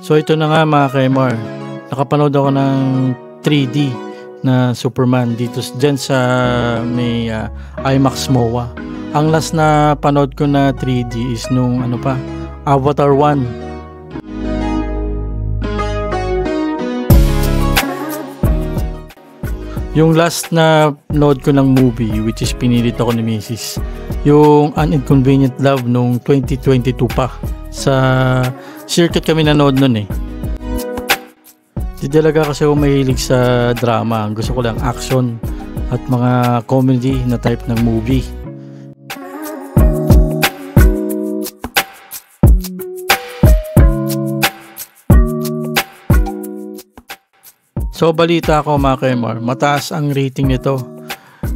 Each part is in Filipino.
So ito na nga mga Kaimar, nakapanood ako ng 3D na Superman dyan sa may IMAX MOA. Ang last na panood ko na 3D is nung Avatar 1. Yung last na nood ko ng movie, which is pinilit ako ni Mrs., yung An Inconvenient Love nung 2022 pa. Sa circuit kami nanood nun eh. Di talaga kasi ako mahilig sa drama. Gusto ko lang action at mga comedy na type ng movie. So balita ko mga Kaimar, mataas ang rating nito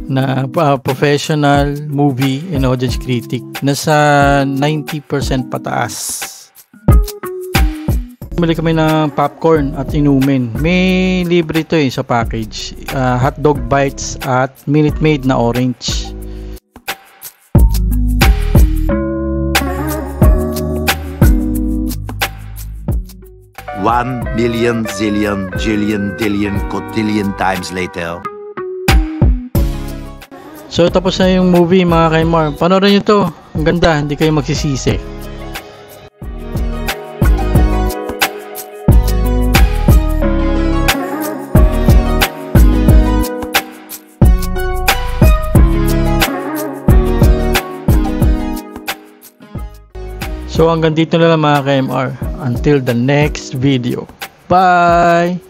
na professional movie and audience critic. Nasa 90% pataas. Bumili kami ng popcorn at inumin. May libre ito sa package. Hotdog bites at Minute Maid na orange. One million, zillion, jillion, dillion, cotillion times later. So tapos na yung movie mga Kaimar. Panoorin nyo to. Ang ganda, hindi kayo magsisisi. So hanggang dito na lang mga Kaimar. Until the next video. Bye!